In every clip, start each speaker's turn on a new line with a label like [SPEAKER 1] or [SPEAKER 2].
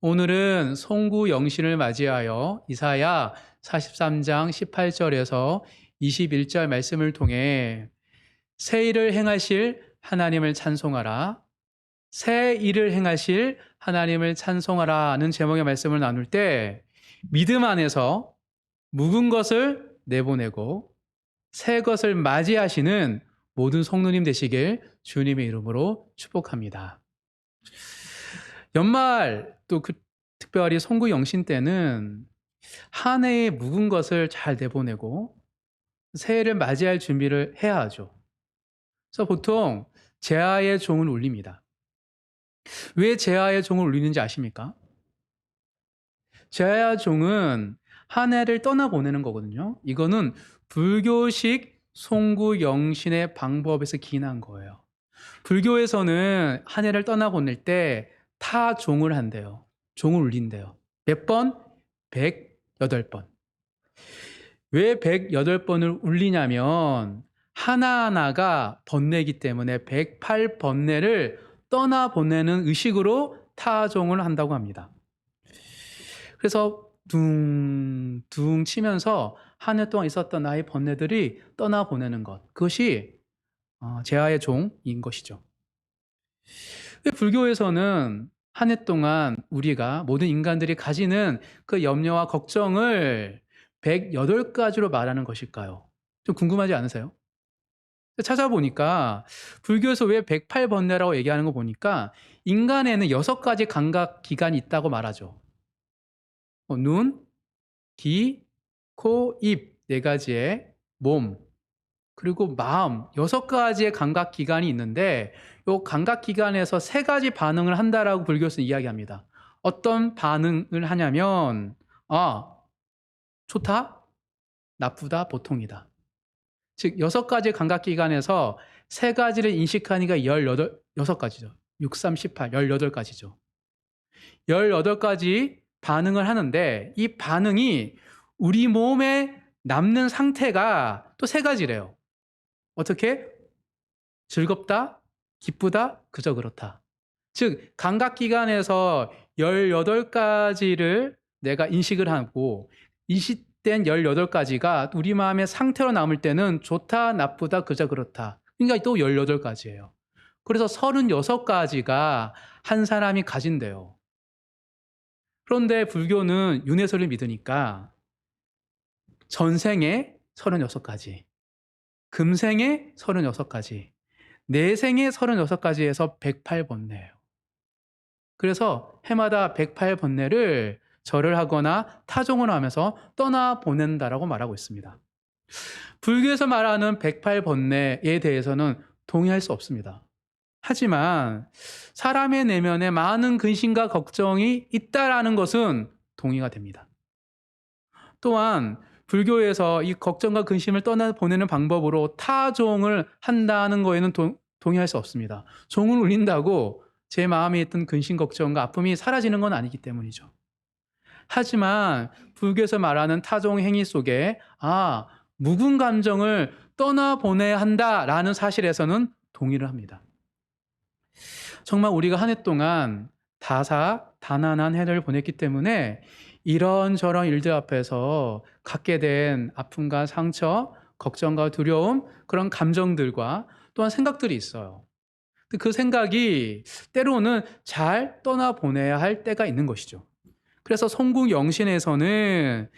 [SPEAKER 1] 오늘은 송구영신을 맞이하여 이사야 43장 18절에서 21절 말씀을 통해 새 일을 행하실 하나님을 찬송하라, 새 일을 행하실 하나님을 찬송하라는 제목의 말씀을 나눌 때 믿음 안에서 묵은 것을 내보내고 새 것을 맞이하시는 모든 성도님 되시길 주님의 이름으로 축복합니다. 연말 또 특별히 송구영신 때는 한 해의 묵은 것을 잘 내보내고 새해를 맞이할 준비를 해야 하죠. 그래서 보통 제아의 종을 울립니다. 왜 제아의 종을 울리는지 아십니까? 제아의 종은 한 해를 떠나보내는 거거든요. 이거는 불교식 송구영신의 방법에서 기인한 거예요. 불교에서는 한 해를 떠나보낼 때 타종을 한대요. 종을 울린대요. 몇 번? 108번. 왜 108번을 울리냐면 하나하나가 번뇌이기 때문에 108번뇌를 떠나보내는 의식으로 타종을 한다고 합니다. 그래서 둥둥 치면서 한 해 동안 있었던 나의 번뇌들이 떠나보내는 것. 그것이 제아의 종인 것이죠. 불교에서는 한 해 동안 우리가 모든 인간들이 가지는 그 염려와 걱정을 108가지로 말하는 것일까요? 좀 궁금하지 않으세요? 찾아보니까 불교에서 왜 108번뇌라고 얘기하는 거 보니까 인간에는 6가지 감각 기관이 있다고 말하죠. 눈, 귀, 코, 입 4가지의 몸, 그리고 마음 6가지의 감각 기관이 있는데 이 감각 기관에서 3가지 반응을 한다라고 불교에서는 이야기합니다. 어떤 반응을 하냐면 좋다, 나쁘다, 보통이다. 즉 6가지 감각 기관에서 3가지를 인식하니까 6가지죠. 6, 3, 18, 18가지죠. 18가지 반응을 하는데 이 반응이 우리 몸에 남는 상태가 또 3가지래요. 어떻게? 즐겁다, 기쁘다, 그저 그렇다. 즉 감각기관에서 18가지를 내가 인식을 하고 인식된 18가지가 우리 마음의 상태로 남을 때는 좋다, 나쁘다, 그저 그렇다. 그러니까 또 18가지예요. 그래서 36가지가 한 사람이 가진대요. 그런데 불교는 윤회설을 믿으니까 전생에 36가지, 금생에 36가지, 내생에 36가지에서 108번뇌예요. 그래서 해마다 108번뇌를 절을 하거나 타종을 하면서 떠나보낸다라고 말하고 있습니다. 불교에서 말하는 108번뇌에 대해서는 동의할 수 없습니다. 하지만 사람의 내면에 많은 근심과 걱정이 있다라는 것은 동의가 됩니다. 또한 불교에서 이 걱정과 근심을 떠나보내는 방법으로 타종을 한다는 거에는 동의할 수 없습니다. 종을 울린다고 제 마음에 있던 근심, 걱정과 아픔이 사라지는 건 아니기 때문이죠. 하지만 불교에서 말하는 타종 행위 속에 묵은 감정을 떠나보내야 한다라는 사실에서는 동의를 합니다. 정말 우리가 한 해 동안 다사다난한 해를 보냈기 때문에 이런저런 일들 앞에서 갖게 된 아픔과 상처, 걱정과 두려움, 그런 감정들과 또한 생각들이 있어요. 그 생각이 때로는 잘 떠나보내야 할 때가 있는 것이죠. 그래서 송구영신에서는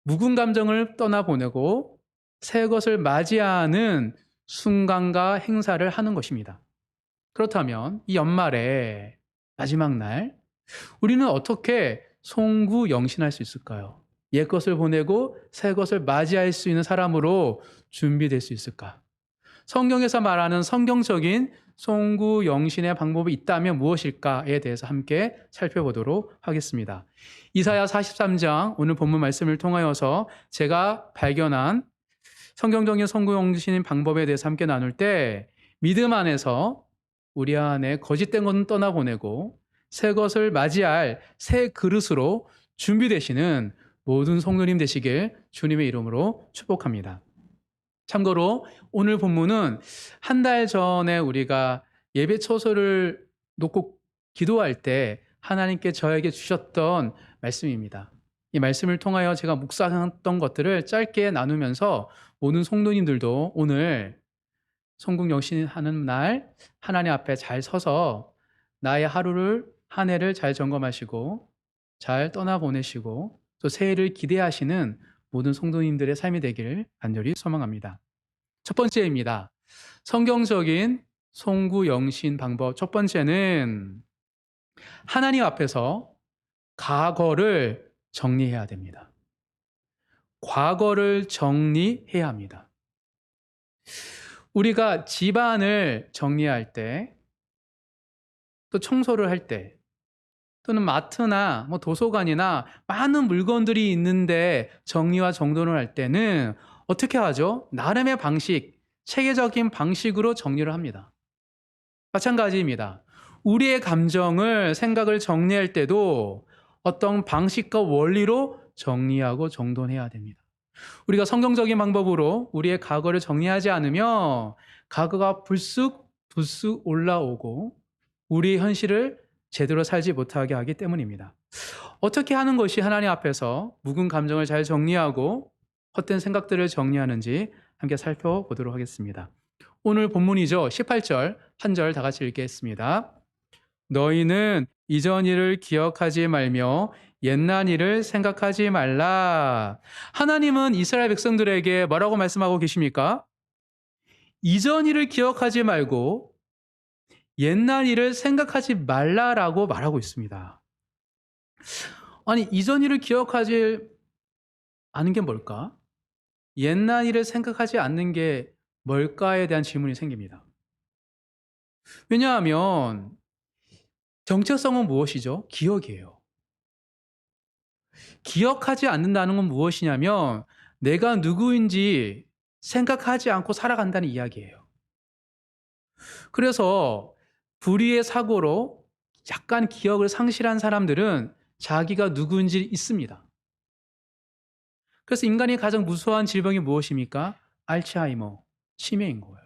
[SPEAKER 1] 묵은 감정을 떠나보내고 새 것을 맞이하는 순간과 행사를 하는 것입니다. 그렇다면 이 연말에 마지막 날 우리는 어떻게 송구영신할 수 있을까요? 옛 것을 보내고 새 것을 맞이할 수 있는 사람으로 준비될 수 있을까? 성경에서 말하는 성경적인 송구영신의 방법이 있다면 무엇일까에 대해서 함께 살펴보도록 하겠습니다. 이사야 43장 오늘 본문 말씀을 통하여서 제가 발견한 성경적인 송구영신 방법에 대해서 함께 나눌 때 믿음 안에서 우리 안에 거짓된 것은 떠나보내고 새 것을 맞이할 새 그릇으로 준비되시는 모든 성도님 되시길 주님의 이름으로 축복합니다. 참고로 오늘 본문은 한 달 전에 우리가 예배 처소를 놓고 기도할 때 하나님께 저에게 주셨던 말씀입니다. 이 말씀을 통하여 제가 묵상했던 것들을 짧게 나누면서 모든 성도님들도 오늘 성국 영신하는 날 하나님 앞에 잘 서서 나의 하루를 한 해를 잘 점검하시고 잘 떠나보내시고 또 새해를 기대하시는 모든 성도님들의 삶이 되기를 간절히 소망합니다. 첫 번째입니다. 성경적인 송구 영신 방법. 첫 번째는 하나님 앞에서 과거를 정리해야 됩니다. 과거를 정리해야 합니다. 우리가 집안을 정리할 때, 또 청소를 할 때, 또는 마트나 도서관이나 많은 물건들이 있는데 정리와 정돈을 할 때는 어떻게 하죠? 나름의 방식, 체계적인 방식으로 정리를 합니다. 마찬가지입니다. 우리의 감정을, 생각을 정리할 때도 어떤 방식과 원리로 정리하고 정돈해야 됩니다. 우리가 성경적인 방법으로 우리의 과거를 정리하지 않으면 과거가 불쑥 올라오고 우리의 현실을 제대로 살지 못하게 하기 때문입니다. 어떻게 하는 것이 하나님 앞에서 묵은 감정을 잘 정리하고 헛된 생각들을 정리하는지 함께 살펴보도록 하겠습니다. 오늘 본문이죠. 18절 한 절 다 같이 읽겠습니다. 너희는 이전 일을 기억하지 말며 옛날 일을 생각하지 말라. 하나님은 이스라엘 백성들에게 뭐라고 말씀하고 계십니까? 이전 일을 기억하지 말고 옛날 일을 생각하지 말라라고 말하고 있습니다. 아니, 이전 일을 기억하지 않는 게 뭘까? 옛날 일을 생각하지 않는 게 뭘까에 대한 질문이 생깁니다. 왜냐하면 정체성은 무엇이죠? 기억이에요. 기억하지 않는다는 건 무엇이냐면 내가 누구인지 생각하지 않고 살아간다는 이야기예요. 그래서 불의의 사고로 약간 기억을 상실한 사람들은 자기가 누구인지 있습니다. 그래서 인간이 가장 무서워한 질병이 무엇입니까? 알츠하이머, 치매인 거예요.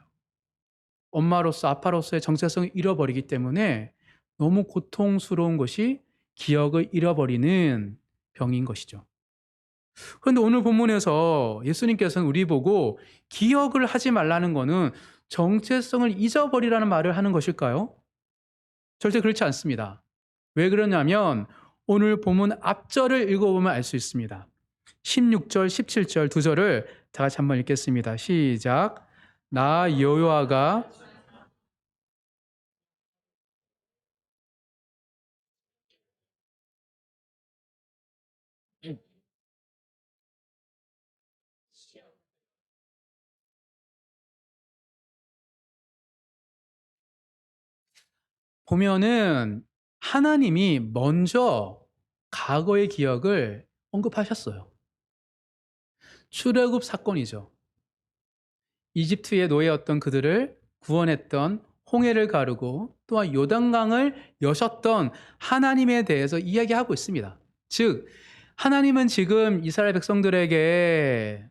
[SPEAKER 1] 엄마로서 아빠로서의 정체성을 잃어버리기 때문에 너무 고통스러운 것이 기억을 잃어버리는 병인 것이죠. 그런데 오늘 본문에서 예수님께서는 우리 보고 기억을 하지 말라는 것은 정체성을 잊어버리라는 말을 하는 것일까요? 절대 그렇지 않습니다. 왜 그러냐면 오늘 본문 앞절을 읽어보면 알 수 있습니다. 16절, 17절 두 절을 다 같이 한번 읽겠습니다. 시작. 나 여호와가 보면은 하나님이 먼저 과거의 기억을 언급하셨어요. 출애굽 사건이죠. 이집트의 노예였던 그들을 구원했던 홍해를 가르고 또한 요단강을 여셨던 하나님에 대해서 이야기하고 있습니다. 즉 하나님은 지금 이스라엘 백성들에게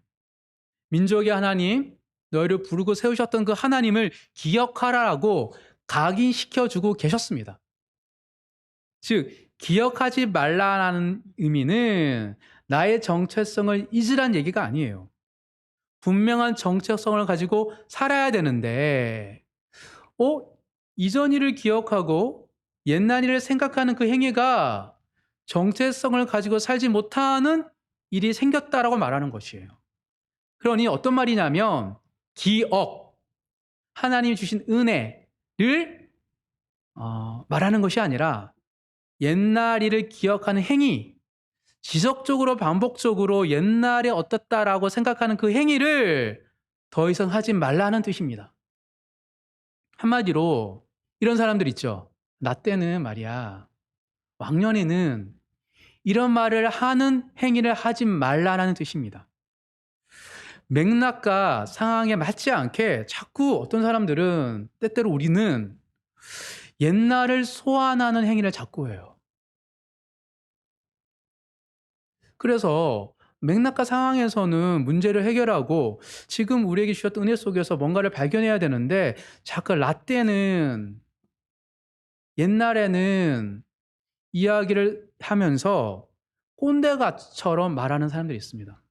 [SPEAKER 1] 민족의 하나님, 너희를 부르고 세우셨던 그 하나님을 기억하라고 각인시켜주고 계셨습니다. 즉 기억하지 말라는 의미는 나의 정체성을 잊으란 얘기가 아니에요. 분명한 정체성을 가지고 살아야 되는데 이전 일을 기억하고 옛날 일을 생각하는 그 행위가 정체성을 가지고 살지 못하는 일이 생겼다라고 말하는 것이에요. 그러니 어떤 말이냐면 기억, 하나님이 주신 은혜를 말하는 것이 아니라 옛날 일을 기억하는 행위, 지속적으로 반복적으로 옛날에 어떻다라고 생각하는 그 행위를 더 이상 하지 말라는 뜻입니다. 한마디로 이런 사람들 있죠. 나 때는 말이야, 왕년에는 이런 말을 하는 행위를 하지 말라는 뜻입니다. 맥락과 상황에 맞지 않게 자꾸 어떤 사람들은 때때로 우리는 옛날을 소환하는 행위를 자꾸 해요. 그래서 맥락과 상황에서는 문제를 해결하고 지금 우리에게 주셨던 은혜 속에서 뭔가를 발견해야 되는데 자꾸 라떼는 옛날에는 이야기를 하면서 꼰대같처럼 말하는 사람들이 있습니다.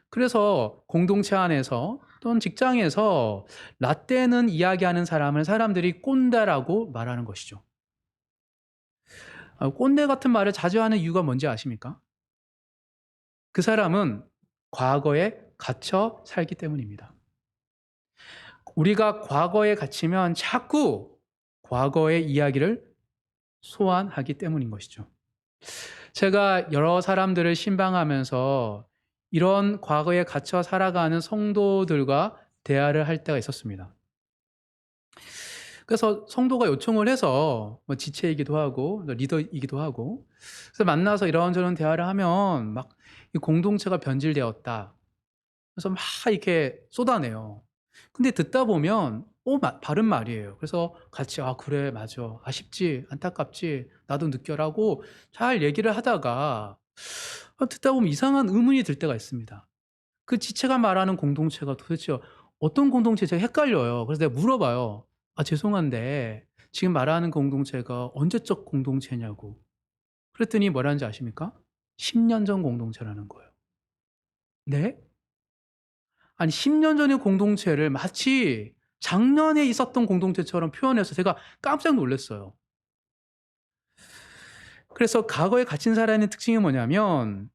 [SPEAKER 1] 그래서 공동체 안에서 또는 직장에서 라떼는 이야기하는 사람을 사람들이 꼰대라고 말하는 것이죠. 꼰대 같은 말을 자주 하는 이유가 뭔지 아십니까? 그 사람은 과거에 갇혀 살기 때문입니다. 우리가 과거에 갇히면 자꾸 과거의 이야기를 소환하기 때문인 것이죠. 제가 여러 사람들을 신방하면서 이런 과거에 갇혀 살아가는 성도들과 대화를 할 때가 있었습니다. 그래서 성도가 요청을 해서 뭐 지체이기도 하고 리더이기도 하고, 그래서 만나서 이런저런 대화를 하면 막 이 공동체가 변질되었다. 그래서 막 이렇게 쏟아내요. 근데 듣다 보면 바른 말이에요. 그래서 같이 그래 맞아. 아쉽지. 안타깝지. 나도 느껴라고 잘 얘기를 하다가 듣다 보면 이상한 의문이 들 때가 있습니다. 그 지체가 말하는 공동체가 도대체 어떤 공동체인지 제가 헷갈려요. 그래서 내가 물어봐요. 죄송한데 지금 말하는 공동체가 언제적 공동체냐고. 그랬더니 뭐라는지 아십니까? 10년 전 공동체라는 거예요. 네? 아니 10년 전의 공동체를 마치 작년에 있었던 공동체처럼 표현해서 제가 깜짝 놀랐어요. 그래서 과거에 갇힌 사람의 특징이 뭐냐면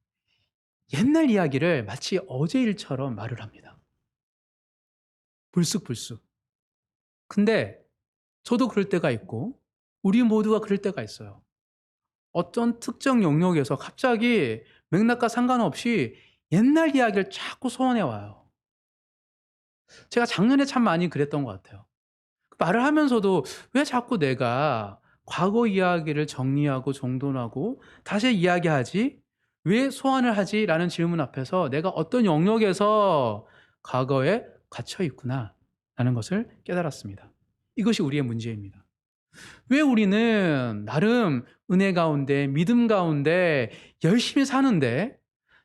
[SPEAKER 1] 옛날 이야기를 마치 어제 일처럼 말을 합니다. 불쑥불쑥. 근데 저도 그럴 때가 있고 우리 모두가 그럴 때가 있어요. 어떤 특정 영역에서 갑자기 맥락과 상관없이 옛날 이야기를 자꾸 소환해 와요. 제가 작년에 참 많이 그랬던 것 같아요. 말을 하면서도 왜 자꾸 내가 과거 이야기를 정리하고 정돈하고 다시 이야기하지? 왜 소환을 하지? 라는 질문 앞에서 내가 어떤 영역에서 과거에 갇혀 있구나 라는 것을 깨달았습니다. 이것이 우리의 문제입니다. 왜 우리는 나름 은혜 가운데 믿음 가운데 열심히 사는데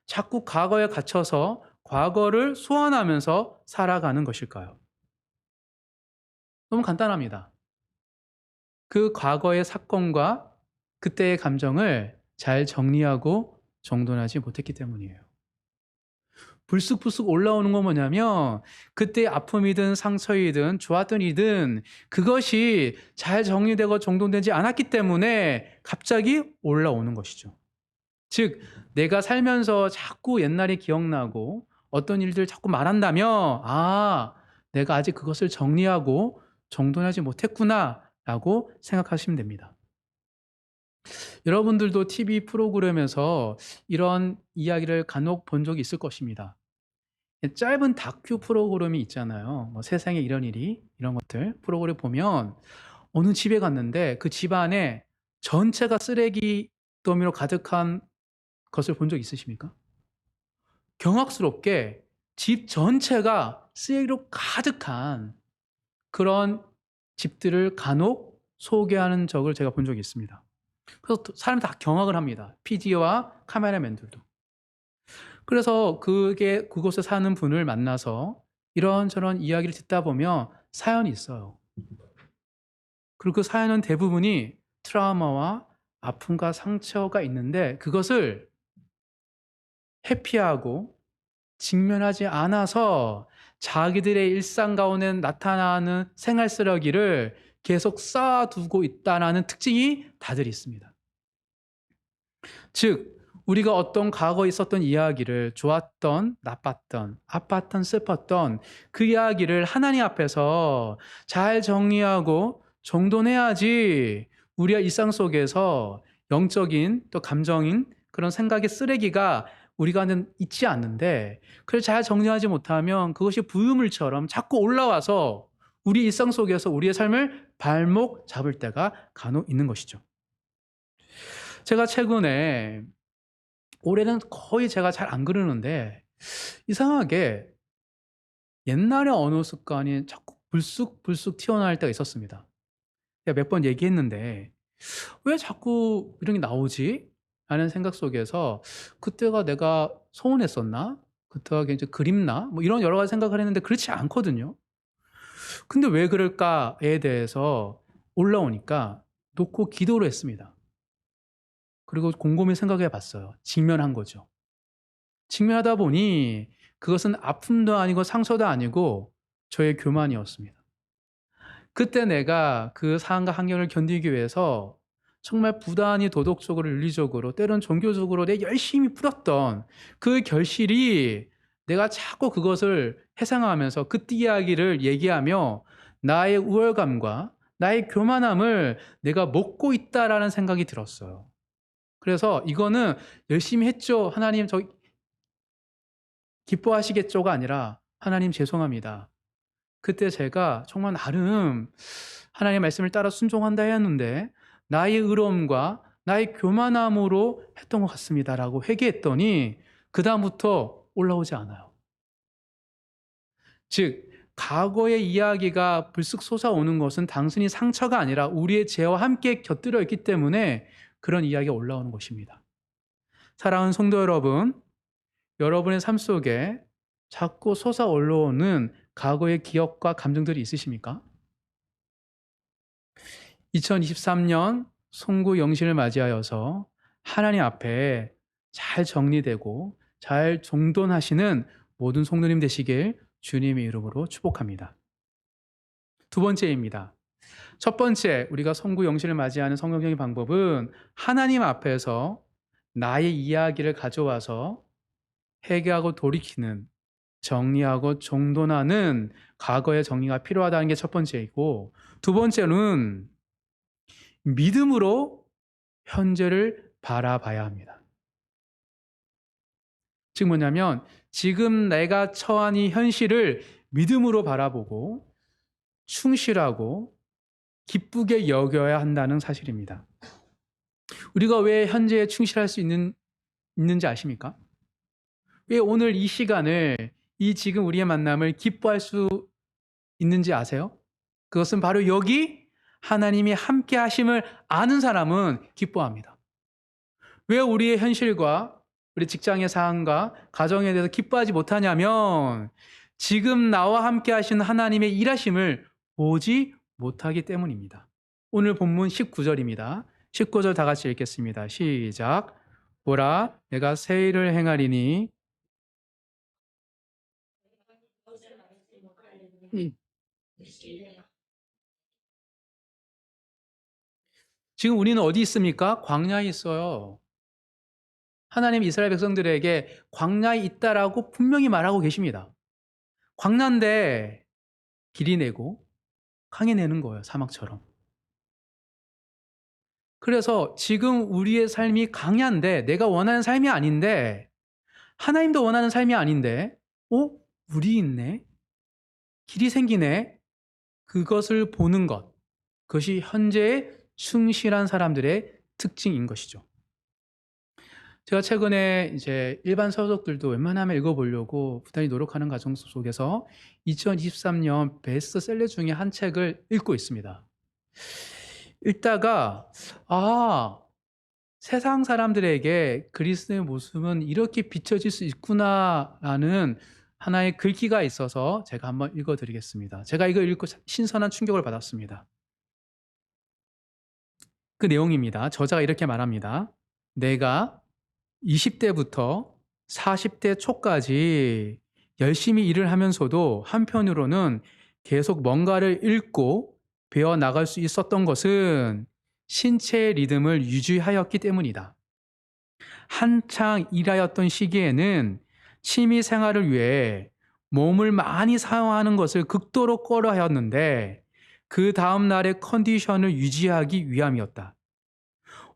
[SPEAKER 1] 자꾸 과거에 갇혀서 과거를 소환하면서 살아가는 것일까요? 너무 간단합니다. 그 과거의 사건과 그때의 감정을 잘 정리하고 정돈하지 못했기 때문이에요. 불쑥불쑥 올라오는 건 뭐냐면 그때의 아픔이든 상처이든 좋았던 일이든 그것이 잘 정리되고 정돈되지 않았기 때문에 갑자기 올라오는 것이죠. 즉 내가 살면서 자꾸 옛날이 기억나고 어떤 일들을 자꾸 말한다면 내가 아직 그것을 정리하고 정돈하지 못했구나라고 생각하시면 됩니다. 여러분들도 TV 프로그램에서 이런 이야기를 간혹 본 적이 있을 것입니다. 짧은 다큐 프로그램이 있잖아요. 뭐 세상에 이런 일이 이런 것들 프로그램 보면 어느 집에 갔는데 그 집안에 전체가 쓰레기 더미로 가득한 것을 본 적 있으십니까? 경악스럽게 집 전체가 쓰레기로 가득한 그런 집들을 간혹 소개하는 적을 제가 본 적이 있습니다. 그래서 사람이 다 경악을 합니다. PD와 카메라맨들도. 그래서 그곳에 사는 분을 만나서 이런저런 이야기를 듣다 보면 사연이 있어요. 그리고 그 사연은 대부분이 트라우마와 아픔과 상처가 있는데 그것을 회피하고 직면하지 않아서 자기들의 일상 가운데 나타나는 생활 쓰레기를 계속 쌓아두고 있다는 특징이 다들 있습니다. 즉 우리가 어떤 과거에 있었던 이야기를 좋았던 나빴던 아팠던 슬펐던 그 이야기를 하나님 앞에서 잘 정리하고 정돈해야지 우리의 일상 속에서 영적인 또 감정인 그런 생각의 쓰레기가 우리가는 있지 않는데 그걸 잘 정리하지 못하면 그것이 부유물처럼 자꾸 올라와서 우리 일상 속에서 우리의 삶을 발목 잡을 때가 간혹 있는 것이죠. 제가 최근에 올해는 거의 제가 잘 안 그러는데 이상하게 옛날의 언어 습관이 자꾸 불쑥불쑥 튀어나올 때가 있었습니다. 제가 몇 번 얘기했는데 '왜 자꾸 이런 게 나오지?' 하는 생각 속에서 '그때가 내가 서운했었나? 그때가 굉장히 그립나?' 뭐 이런 여러 가지 생각을 했는데 그렇지 않거든요. 근데 '왜 그럴까?'에 대해서 올라오니까 놓고 기도를 했습니다. 그리고 곰곰이 생각해 봤어요. 직면한 거죠. 직면하다 보니 그것은 아픔도 아니고 상처도 아니고 저의 교만이었습니다. 그때 내가 그 상황과 환경을 견디기 위해서 정말 부단히 도덕적으로 윤리적으로 때론 종교적으로 내 열심히 풀었던 그 결실이 내가 자꾸 그것을 회상하면서 그 이야기를 얘기하며 나의 우월감과 나의 교만함을 내가 먹고 있다라는 생각이 들었어요. 그래서 이거는 열심히 했죠. 하나님 저 기뻐하시겠죠가 아니라 하나님 죄송합니다. 그때 제가 정말 나름 하나님의 말씀을 따라 순종한다 했는데 나의 의로움과 나의 교만함으로 했던 것 같습니다라고 회개했더니 그다음부터 올라오지 않아요. 즉 과거의 이야기가 불쑥 솟아오는 것은 단순히 상처가 아니라 우리의 죄와 함께 곁들여 있기 때문에 그런 이야기가 올라오는 것입니다. 사랑하는 성도 여러분, 여러분의 삶 속에 자꾸 솟아 올라오는 과거의 기억과 감정들이 있으십니까? 2023년 송구 영신을 맞이하여서 하나님 앞에 잘 정리되고 잘 종돈하시는 모든 성도님 되시길 주님의 이름으로 축복합니다. 두 번째입니다. 첫 번째, 우리가 송구 영신을 맞이하는 성경적인 방법은 하나님 앞에서 나의 이야기를 가져와서 회개하고 돌이키는, 정리하고 종돈하는 과거의 정리가 필요하다는 게 첫 번째이고, 두 번째는 믿음으로 현재를 바라봐야 합니다. 즉 뭐냐면 지금 내가 처한 이 현실을 믿음으로 바라보고 충실하고 기쁘게 여겨야 한다는 사실입니다. 우리가 왜 현재에 충실할 수 있는지 아십니까? 왜 오늘 이 시간을, 이 지금 우리의 만남을 기뻐할 수 있는지 아세요? 그것은 바로 여기 하나님이 함께 하심을 아는 사람은 기뻐합니다. 왜 우리의 현실과 우리 직장의 상황과 가정에 대해서 기뻐하지 못하냐면 지금 나와 함께 하시는 하나님의 일하심을 보지 못하기 때문입니다. 오늘 본문 19절입니다. 19절 다 같이 읽겠습니다. 시작. 보라, 내가 새 일을 행하리니. 지금 우리는 어디 있습니까? 광야에 있어요. 하나님 이스라엘 백성들에게 광야에 있다라고 분명히 말하고 계십니다. 광야인데 길이 내고 강이 내는 거예요. 사막처럼. 그래서 지금 우리의 삶이 광야인데 내가 원하는 삶이 아닌데 하나님도 원하는 삶이 아닌데 물이 있네? 길이 생기네? 그것을 보는 것. 그것이 현재의 충실한 사람들의 특징인 것이죠. 제가 최근에 이제 일반 서적들도 웬만하면 읽어보려고 부단히 노력하는 과정 속에서 2023년 베스트셀러 중에 한 책을 읽고 있습니다. 읽다가 세상 사람들에게 그리스도의 모습은 이렇게 비춰질 수 있구나라는 하나의 글귀가 있어서 제가 한번 읽어드리겠습니다. 제가 이거 읽고 신선한 충격을 받았습니다. 그 내용입니다. 저자가 이렇게 말합니다. 내가 20대부터 40대 초까지 열심히 일을 하면서도 한편으로는 계속 뭔가를 읽고 배워 나갈 수 있었던 것은 신체의 리듬을 유지하였기 때문이다. 한창 일하였던 시기에는 취미 생활을 위해 몸을 많이 사용하는 것을 극도로 꺼려하였는데 그 다음 날의 컨디션을 유지하기 위함이었다.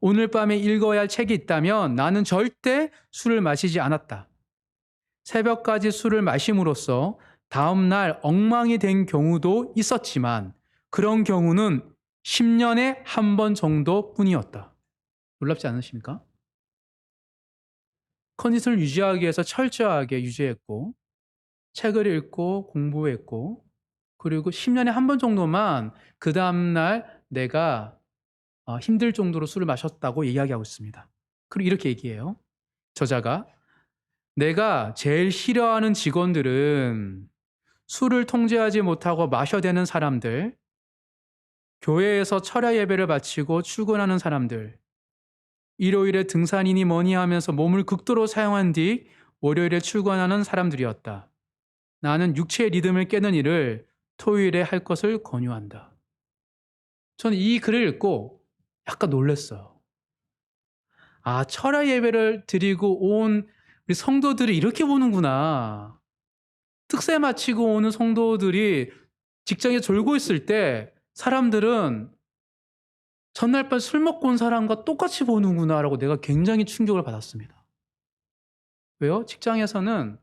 [SPEAKER 1] 오늘 밤에 읽어야 할 책이 있다면 나는 절대 술을 마시지 않았다. 새벽까지 술을 마심으로써 다음 날 엉망이 된 경우도 있었지만 그런 경우는 10년에 한 번 정도뿐이었다. 놀랍지 않으십니까? 컨디션을 유지하기 위해서 철저하게 유지했고 책을 읽고 공부했고 그리고 10년에 한 번 정도만 그 다음날 내가 힘들 정도로 술을 마셨다고 이야기하고 있습니다. 그리고 이렇게 얘기해요. 저자가 내가 제일 싫어하는 직원들은 술을 통제하지 못하고 마셔대는 사람들, 교회에서 철야 예배를 바치고 출근하는 사람들, 일요일에 등산이니 뭐니 하면서 몸을 극도로 사용한 뒤 월요일에 출근하는 사람들이었다. 나는 육체의 리듬을 깨는 일을 토요일에 할 것을 권유한다. 저는 이 글을 읽고 약간 놀랐어요. 아, 철야 예배를 드리고 온 우리 성도들이 이렇게 보는구나. 특세 마치고 오는 성도들이 직장에 졸고 있을 때 사람들은 전날 밤 술 먹고 온 사람과 똑같이 보는구나라고 내가 굉장히 충격을 받았습니다. 왜요? 직장에서는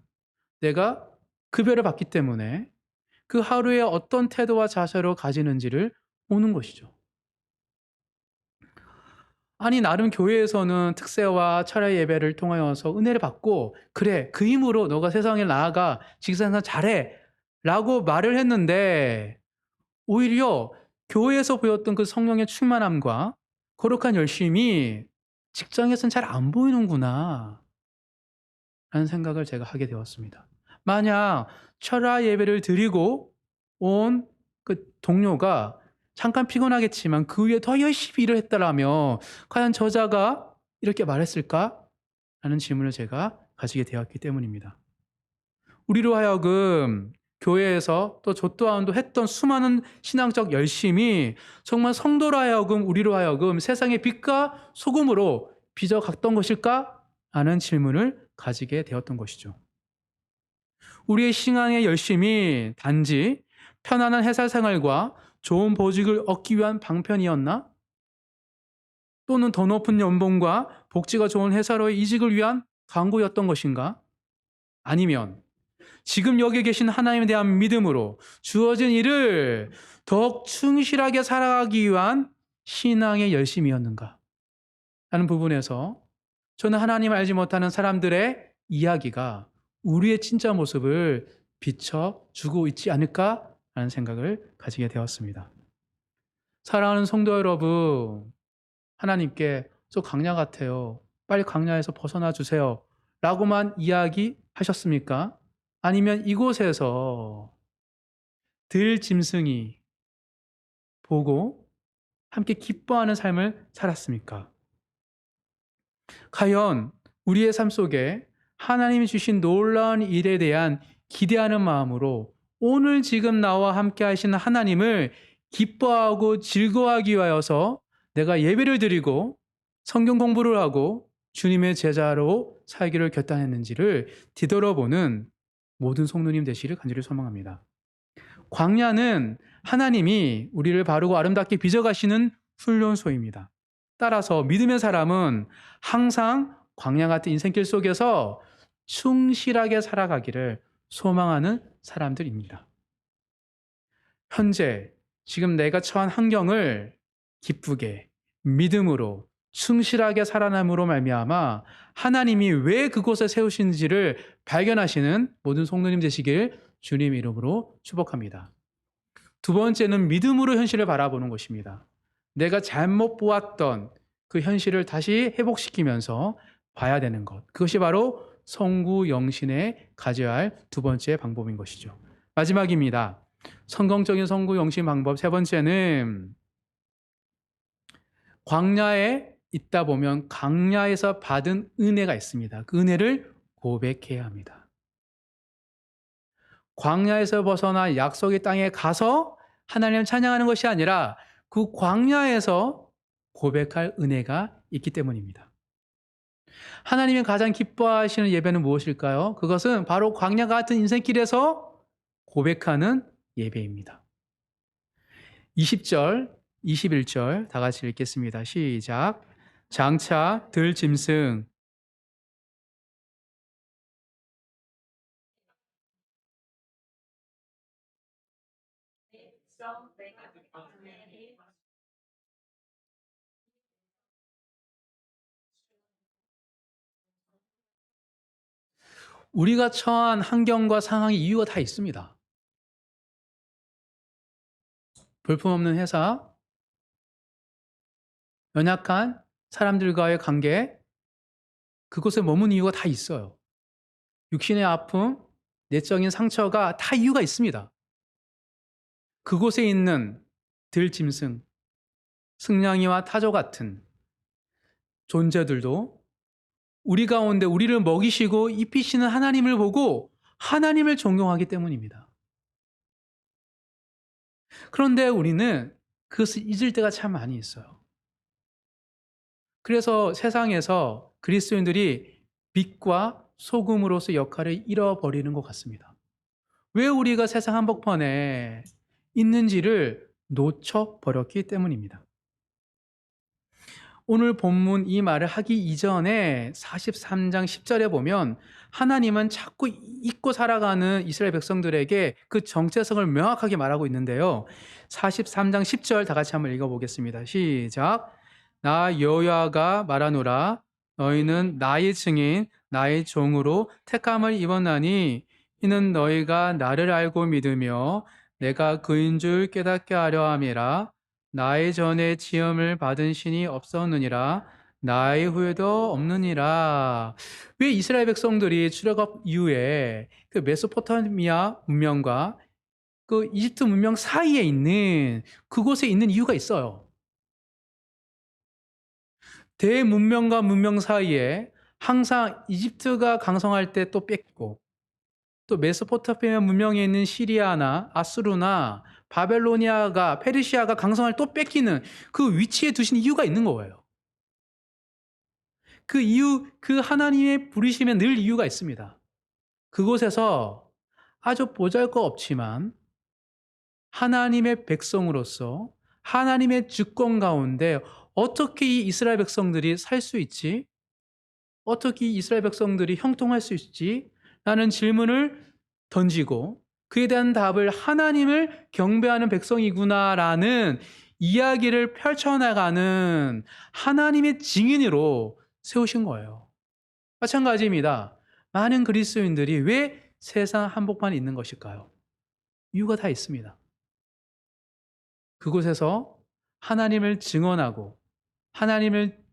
[SPEAKER 1] 내가 급여를 받기 때문에 그 하루에 어떤 태도와 자세로 가지는지를 보는 것이죠. 아니, 나름 교회에서는 특세와 철야 예배를 통하여서 은혜를 받고, 그래, 그 힘으로 너가 세상에 나아가 직장생활 잘해 라고 말을 했는데, 오히려 교회에서 보였던 그 성령의 충만함과 거룩한 열심이 직장에서는 잘 안 보이는구나 라는 생각을 제가 하게 되었습니다. 만약 철야 예배를 드리고 온 그 동료가 잠깐 피곤하겠지만 그 위에 더 열심히 일을 했다라면 과연 저자가 이렇게 말했을까? 라는 질문을 제가 가지게 되었기 때문입니다. 우리로 하여금 교회에서 또 저 또한도 했던 수많은 신앙적 열심이 정말 성도로 하여금 우리로 하여금 세상의 빛과 소금으로 빚어갔던 것일까? 하는 질문을 가지게 되었던 것이죠. 우리의 신앙의 열심이 단지 편안한 회사 생활과 좋은 보직을 얻기 위한 방편이었나? 또는 더 높은 연봉과 복지가 좋은 회사로의 이직을 위한 광고였던 것인가? 아니면 지금 여기 계신 하나님에 대한 믿음으로 주어진 일을 더욱 충실하게 살아가기 위한 신앙의 열심이었는가? 하는 부분에서 저는 하나님을 알지 못하는 사람들의 이야기가 우리의 진짜 모습을 비춰주고 있지 않을까? 라는 생각을 가지게 되었습니다. 사랑하는 성도 여러분, 하나님께 저 강야 같아요. 빨리 강야에서 벗어나 주세요. 라고만 이야기하셨습니까? 아니면 이곳에서 들 짐승이 보고 함께 기뻐하는 삶을 살았습니까? 과연 우리의 삶 속에 하나님이 주신 놀라운 일에 대한 기대하는 마음으로 오늘 지금 나와 함께 하시는 하나님을 기뻐하고 즐거워하기 위하여서 내가 예배를 드리고 성경 공부를 하고 주님의 제자로 살기를 결단했는지를 뒤돌아보는 모든 성도님 되시기를 간절히 소망합니다. 광야는 하나님이 우리를 바르고 아름답게 빚어가시는 훈련소입니다. 따라서 믿음의 사람은 항상 광야 같은 인생길 속에서 충실하게 살아가기를 소망하는 사람들입니다. 현재 지금 내가 처한 환경을 기쁘게 믿음으로 충실하게 살아남으로 말미암아 하나님이 왜 그곳에 세우시는지를 발견하시는 모든 성도님 되시길 주님 이름으로 축복합니다. 두 번째는 믿음으로 현실을 바라보는 것입니다. 내가 잘못 보았던 그 현실을 다시 회복시키면서 봐야 되는 것. 그것이 바로 성구영신에 가져야 할 두 번째 방법인 것이죠. 마지막입니다. 성경적인 성구영신 방법 세 번째는 광야에 있다 보면 광야에서 받은 은혜가 있습니다. 그 은혜를 고백해야 합니다. 광야에서 벗어나 약속의 땅에 가서 하나님을 찬양하는 것이 아니라 그 광야에서 고백할 은혜가 있기 때문입니다. 하나님이 가장 기뻐하시는 예배는 무엇일까요? 그것은 바로 광야 같은 인생길에서 고백하는 예배입니다. 20절, 21절 다 같이 읽겠습니다. 시작. 장차 들 짐승 우리가 처한 환경과 상황의 이유가 다 있습니다. 볼품없는 회사, 연약한 사람들과의 관계, 그곳에 머문 이유가 다 있어요. 육신의 아픔, 내적인 상처가 다 이유가 있습니다. 그곳에 있는 들짐승, 승냥이와 타조 같은 존재들도 우리 가운데 우리를 먹이시고 입히시는 하나님을 보고 하나님을 존경하기 때문입니다. 그런데 우리는 그것을 잊을 때가 참 많이 있어요. 그래서 세상에서 그리스도인들이 빛과 소금으로서 역할을 잃어버리는 것 같습니다. 왜 우리가 세상 한복판에 있는지를 놓쳐버렸기 때문입니다. 오늘 본문 이 말을 하기 이전에 43장 10절에 보면 하나님은 자꾸 잊고 살아가는 이스라엘 백성들에게 그 정체성을 명확하게 말하고 있는데요. 43장 10절 다 같이 한번 읽어보겠습니다. 시작. 나 여호와가 말하노라 너희는 나의 증인 나의 종으로 택함을 입었나니 이는 너희가 나를 알고 믿으며 내가 그인 줄 깨닫게 하려 함이라. 나의 전에 지음을 받은 신이 없었느니라 나의 후에도 없느니라. 왜 이스라엘 백성들이 출애굽 이후에 그 메소포타미아 문명과 그 이집트 문명 사이에 있는 그곳에 있는 이유가 있어요. 대문명과 문명 사이에 항상 이집트가 강성할 때 또 뺏고 또 메소포타미아 문명에 있는 시리아나 아수르나 바벨로니아가 페르시아가 강성을 또 뺏기는 그 위치에 두신 이유가 있는 거예요. 그 이유, 그 하나님의 부르심에 늘 이유가 있습니다. 그곳에서 아주 보잘것없지만 하나님의 백성으로서 하나님의 주권 가운데 어떻게 이 이스라엘 백성들이 살 수 있지? 어떻게 이 이스라엘 백성들이 형통할 수 있지? 라는 질문을 던지고 그에 대한 답을 하나님을 경배하는 백성이구나라는 이야기를 펼쳐나가는 하나님의 증인으로 세우신 거예요. 마찬가지입니다. 많은 그리스도인들이 왜 세상 한복판에 있는 것일까요? 이유가 다 있습니다. 그곳에서 하나님을 증언하고 하나님을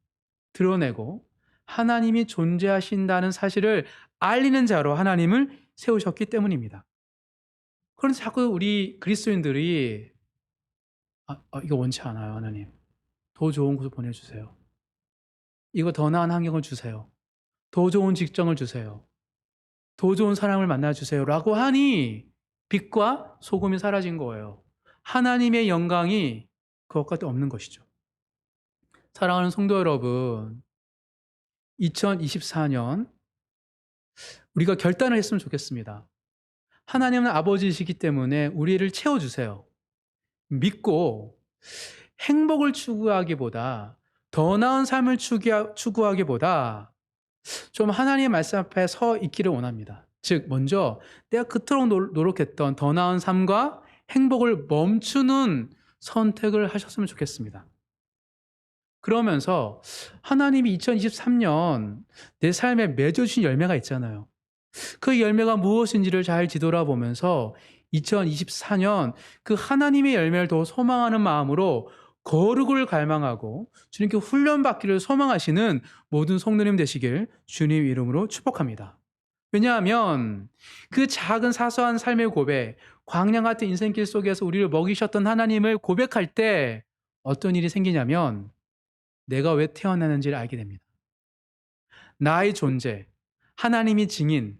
[SPEAKER 1] 드러내고 하나님이 존재하신다는 사실을 알리는 자로 하나님을 세우셨기 때문입니다. 그런데 자꾸 우리 그리스도인들이 이거 원치 않아요, 하나님. 더 좋은 곳을 보내주세요. 이거 더 나은 환경을 주세요. 더 좋은 직장을 주세요. 더 좋은 사람을 만나주세요. 라고 하니 빛과 소금이 사라진 거예요. 하나님의 영광이 그것과 없는 것이죠. 사랑하는 성도 여러분, 2024년 우리가 결단을 했으면 좋겠습니다. 하나님은 아버지이시기 때문에 우리를 채워주세요. 믿고 행복을 추구하기보다 더 나은 삶을 추구하기보다 좀 하나님의 말씀 앞에 서 있기를 원합니다. 즉 먼저 내가 그토록 노력했던 더 나은 삶과 행복을 멈추는 선택을 하셨으면 좋겠습니다. 그러면서 하나님이 2023년 내 삶에 맺어주신 열매가 있잖아요. 그 열매가 무엇인지를 잘 뒤돌아보면서 2024년 그 하나님의 열매를 더 소망하는 마음으로 거룩을 갈망하고 주님께 훈련받기를 소망하시는 모든 성도님 되시길 주님 이름으로 축복합니다. 왜냐하면 그 작은 사소한 삶의 고백, 광야 같은 인생길 속에서 우리를 먹이셨던 하나님을 고백할 때 어떤 일이 생기냐면 내가 왜 태어나는지를 알게 됩니다. 나의 존재, 하나님이 증인,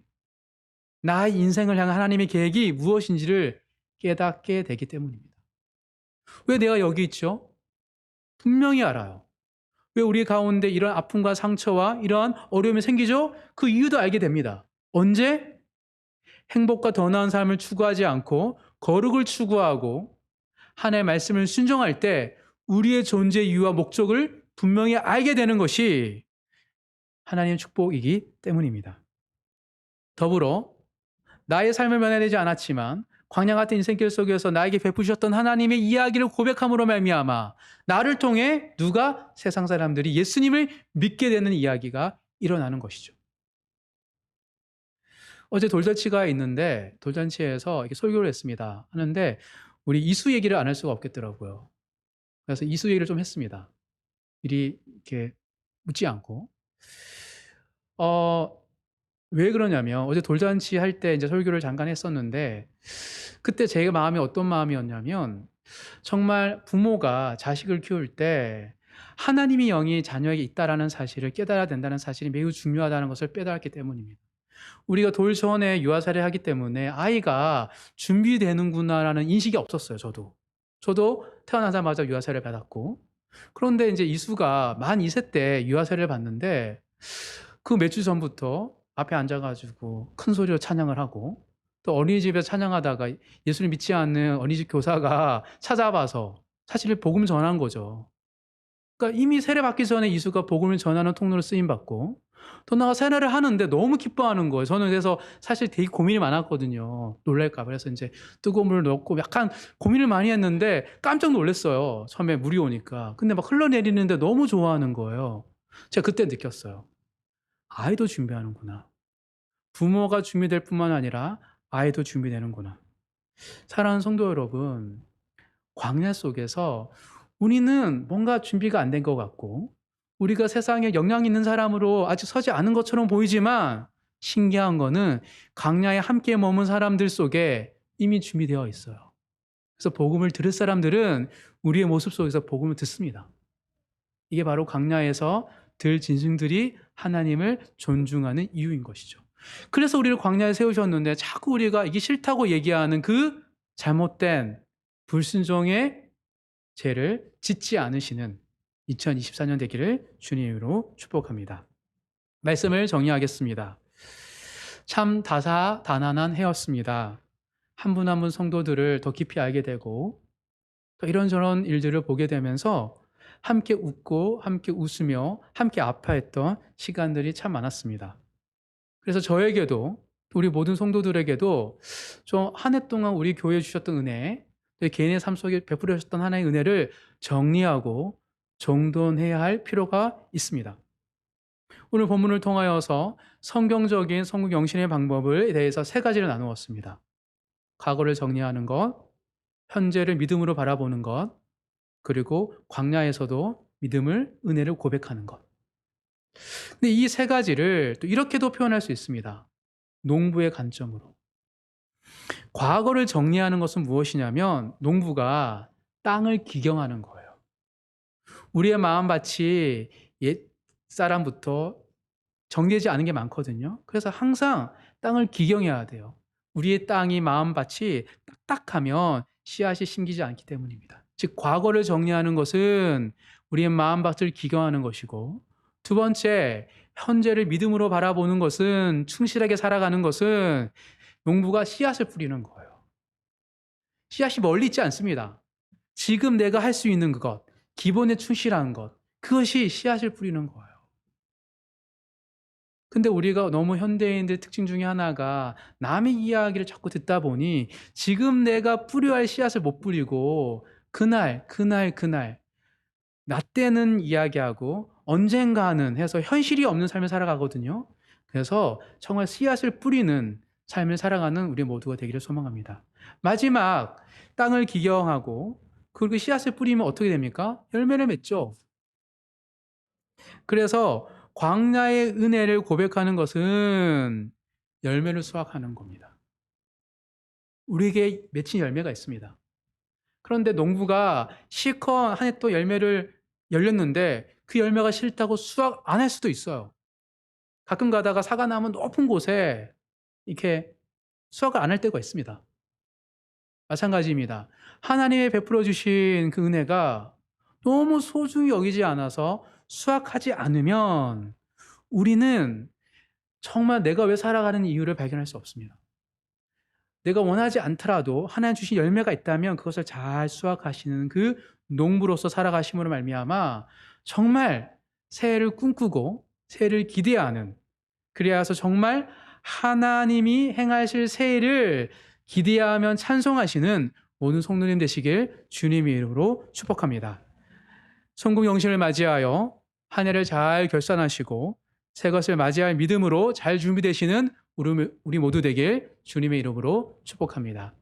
[SPEAKER 1] 나의 인생을 향한 하나님의 계획이 무엇인지를 깨닫게 되기 때문입니다. 왜 내가 여기 있죠? 분명히 알아요. 왜 우리 가운데 이런 아픔과 상처와 이러한 어려움이 생기죠? 그 이유도 알게 됩니다. 언제? 행복과 더 나은 삶을 추구하지 않고 거룩을 추구하고 하나님의 말씀을 순종할 때 우리의 존재 이유와 목적을 분명히 알게 되는 것이 하나님의 축복이기 때문입니다. 더불어 나의 삶을 변화되지 않았지만 광야 같은 인생길 속에서 나에게 베푸셨던 하나님의 이야기를 고백함으로 말미암아 나를 통해 누가 세상 사람들이 예수님을 믿게 되는 이야기가 일어나는 것이죠. 어제 돌잔치가 있는데 돌잔치에서 이렇게 설교를 했습니다. 하는데 우리 이수 얘기를 안 할 수가 없겠더라고요. 그래서 이수 얘기를 좀 했습니다. 미리 이렇게 묻지 않고. 왜 그러냐면 어제 돌잔치 할 때 이제 설교를 잠깐 했었는데 그때 제 마음이 어떤 마음이었냐면 정말 부모가 자식을 키울 때 하나님의 영이 자녀에게 있다라는 사실을 깨달아야 된다는 사실이 매우 중요하다는 것을 깨달았기 때문입니다. 우리가 돌 전에 유아세례 하기 때문에 아이가 준비되는구나라는 인식이 없었어요, 저도. 저도 태어나자마자 유아세례를 받았고. 그런데 이제 이수가 만 2세 때 유아세례를 받는데 그 몇 주 전부터 앞에 앉아 가지고 큰 소리로 찬양을 하고 또 어린이집에서 찬양하다가 예수를 믿지 않는 어린이집 교사가 찾아와서 사실 복음을 전한 거죠. 그러니까 이미 세례받기 전에 이수가 복음을 전하는 통로로 쓰임 받고 더 나아가 세례를 하는데 너무 기뻐하는 거예요. 저는 그래서 사실 되게 고민이 많았거든요. 놀랄까 봐. 그래서 인제 뜨거운 물을 넣고 약간 고민을 많이 했는데 깜짝 놀랐어요. 처음에 물이 오니까. 근데 막 흘러내리는데 너무 좋아하는 거예요. 제가 그때 느꼈어요. '아이도 준비하는구나. 부모가 준비될 뿐만 아니라 아이도 준비되는구나.' 사랑하는 성도 여러분, 광야 속에서 우리는 뭔가 준비가 안 된 것 같고 우리가 세상에 영향 있는 사람으로 아직 서지 않은 것처럼 보이지만 신기한 거는 광야에 함께 머문 사람들 속에 이미 준비되어 있어요. 그래서 복음을 들을 사람들은 우리의 모습 속에서 복음을 듣습니다. 이게 바로 광야에서 들 짐승들이 하나님을 존중하는 이유인 것이죠. 그래서 우리를 광야에 세우셨는데 자꾸 우리가 이게 싫다고 얘기하는 그 잘못된 불순종의 죄를 짓지 않으시는 2024년 되기를 주님으로 축복합니다. 말씀을 정리하겠습니다. 참 다사다난한 해였습니다. 한 분 한 분 성도들을 더 깊이 알게 되고 또 이런저런 일들을 보게 되면서 함께 웃고 함께 웃으며 함께 아파했던 시간들이 참 많았습니다. 그래서 저에게도 우리 모든 성도들에게도 좀 한 해 동안 우리 교회에 주셨던 은혜, 개인의 삶 속에 베풀어 주셨던 하나의 은혜를 정리하고 정돈해야 할 필요가 있습니다. 오늘 본문을 통하여서 성경적인 성국 영신의 방법에 대해서 세 가지를 나누었습니다. 과거를 정리하는 것, 현재를 믿음으로 바라보는 것, 그리고 광야에서도 믿음을, 은혜를 고백하는 것. 근데 이 세 가지를 또 이렇게도 표현할 수 있습니다. 농부의 관점으로. 과거를 정리하는 것은 무엇이냐면 농부가 땅을 기경하는 거예요. 우리의 마음밭이 옛 사람부터 정리되지 않은 게 많거든요. 그래서 항상 땅을 기경해야 돼요. 우리의 땅이 마음밭이 딱딱하면 씨앗이 심기지 않기 때문입니다. 즉 과거를 정리하는 것은 우리의 마음밭을 기경하는 것이고 두 번째 현재를 믿음으로 바라보는 것은 충실하게 살아가는 것은 농부가 씨앗을 뿌리는 거예요. 씨앗이 멀리 있지 않습니다. 지금 내가 할 수 있는 것, 기본에 충실한 것, 그것이 씨앗을 뿌리는 거예요. 근데 우리가 너무 현대인들 특징 중에 하나가 남의 이야기를 자꾸 듣다 보니 지금 내가 뿌려야 할 씨앗을 못 뿌리고 그날 나 때는 이야기하고 언젠가는 해서 현실이 없는 삶을 살아가거든요. 그래서 정말 씨앗을 뿌리는 삶을 살아가는 우리 모두가 되기를 소망합니다. 마지막 땅을 기경하고 그리고 씨앗을 뿌리면 어떻게 됩니까? 열매를 맺죠. 그래서 광야의 은혜를 고백하는 것은 열매를 수확하는 겁니다. 우리에게 맺힌 열매가 있습니다. 그런데 농부가 실컷 한 해 또 열매를 열렸는데 그 열매가 싫다고 수확 안 할 수도 있어요. 가끔 가다가 사과나무 높은 곳에 이렇게 수확을 안 할 때가 있습니다. 마찬가지입니다. 하나님의 베풀어 주신 그 은혜가 너무 소중히 여기지 않아서 수확하지 않으면 우리는 정말 내가 왜 살아가는 이유를 발견할 수 없습니다. 내가 원하지 않더라도 하나님 주신 열매가 있다면 그것을 잘 수확하시는 그 농부로서 살아가심으로 말미암아 정말 새해를 꿈꾸고 새해를 기대하는 그리하여서 정말 하나님이 행하실 새해를 기대하며 찬송하시는 모든 성도님 되시길 주님의 이름으로 축복합니다. 성국 영신을 맞이하여 한 해를 잘 결산하시고 새 것을 맞이할 믿음으로 잘 준비되시는 우리 모두 되길 주님의 이름으로 축복합니다.